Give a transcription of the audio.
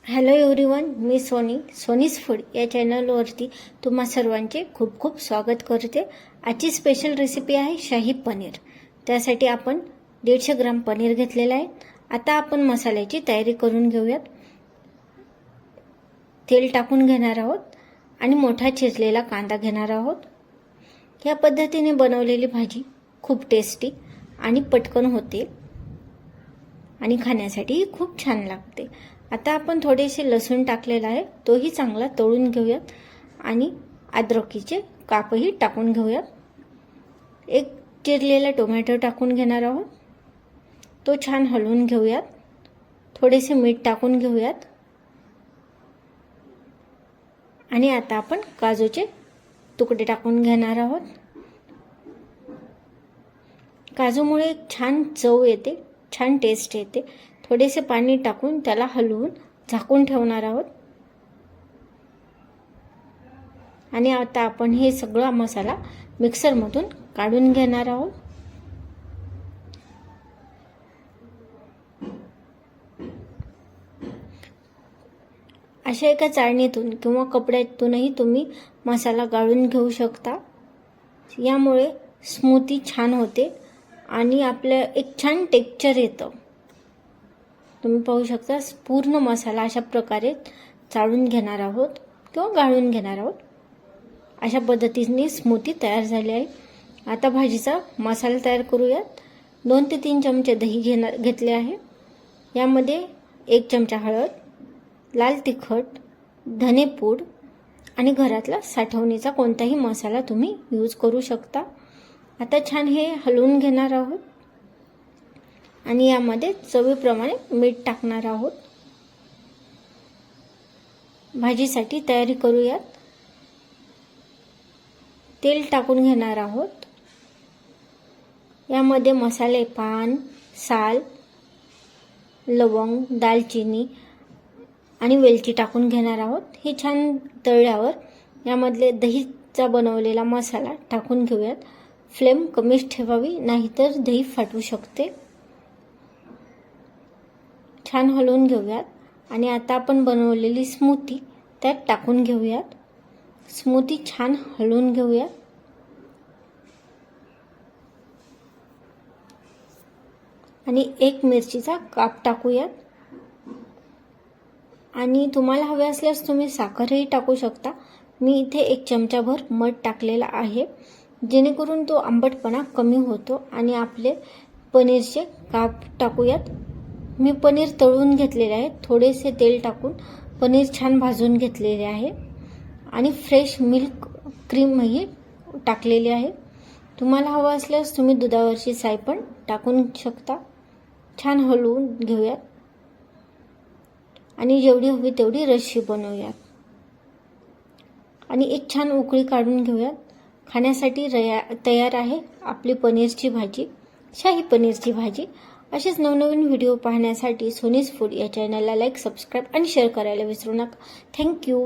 Hello everyone, मी सोनीज food या चॅनलवरती तुम्हा सर्वांचे खूप खूप स्वागत करते। आजची स्पेशल रेसिपी आहे शाही पनीर। त्यासाठी आपण 150 ग्राम पनीर घेतलेला आहे। आता आपण मसाल्याची तयारी करून घेऊयात। तेल टाकून घेणार आहोत आणि मोठा चिरलेला कांदा घेणार आहोत। या पद्धतीने बनवलेली भाजी खूप टेस्टी आणि पटकन होते आणि खाण्यासाठी खूप छान लागते। आता आपण थोडेसे लसूण टाकलेला आहे, तोही चांगला तळून घेऊयात आणि अद्रकीचे कापही टाकून घेऊयात। एक चिरलेला टोमॅटो टाकून घेणार आहोत, तो छान हलवून घेऊयात। थोडेसे मीठ टाकून घेऊयात आणि आता आपण काजूचे तुकडे टाकून घेणार आहोत। काजूमुळे छान चव येते, छान टेस्ट येते। थोडेसे पाणी टाकून त्याला हलवून झाकून ठेवणार आहोत आणि आता आपण हे सगळा मसाला मिक्सरमधून काढून घेणार आहोत। अशा एका चाळणीतून किंवा कपड्यातूनही तुम्ही मसाला गाळून घेऊ शकता। यामुळे स्मूथी छान होते आणि आपल्या एक छान टेक्स्चर येतं। तुम्ही पाहू शकता पूर्ण मसाला अशा प्रकारे चाळून घेणार आहोत किंवा गाळून घेणार आहोत। अशा पद्धतीने स्मूथी तयार झाली आहे। आता भाजीचा मसाला तयार करूयात। 2 ते 3 चमचे दही घेतले आहे। यामध्ये 1 चमचा हळद, लाल तिखट, धनेपूड आणि घरातला साठवणीचा कोणताही मसाला तुम्ही यूज करू शकता। आता छान हे हलवून घेणार आहोत आणि यामध्ये चवीप्रमाणे मीठ टाकणार आहोत। भाजीसाठी तयारी करूयात। तेल टाकून घेणार आहोत। यामध्ये मसाले, पान, साल, लवंग, दालचिनी आणि वेलची टाकून घेणार आहोत। हे छान तळल्यावर यामधले दहीचा बनवलेला मसाला टाकून घेऊयात। फ्लेम कमीच ठेवावी, नाहीतर दही फाटू शकते। छान हलवून घेऊयात आणि आता आपण बनवलेली स्मूथी त्यात टाकून घेऊयात। स्मूथी छान हलवून घेऊयात आणि 1 मिरचीचा काप टाकूयात आणि तुम्हाला हवे असल्यास तुम्ही साखरही टाकू शकता। मी इथे 1 चमचाभर मध टाकलेला आहे, जेणेकरून तो आंबटपणा कमी होतो। आणि आपले पनीरचे काप टाकूयात। मी पनीर तळून घेतलेले आहे। थोडेसे तेल टाकून पनीर छान भाजून घेतलेले आहे आणि फ्रेश मिल्क क्रीमही टाकलेली आहे। तुम्हाला हवं असल्यास तुम्ही दुधावरची साय पण टाकून शकता। छान हलवून घेऊयात आणि जेवढी हवी तेवढी रस्सी बनवूयात आणि एक छान उकळी काढून घेऊयात। खाण्यासाठी तयार आहे आपली पनीरची भाजी, शाही पनीरची भाजी। असेच नवनवीन व्हिडिओ पाहण्यासाठी सोनीज फूड या चॅनलला लाईक, सबस्क्राईब आणि शेअर करायला विसरू नका। थँक्यू।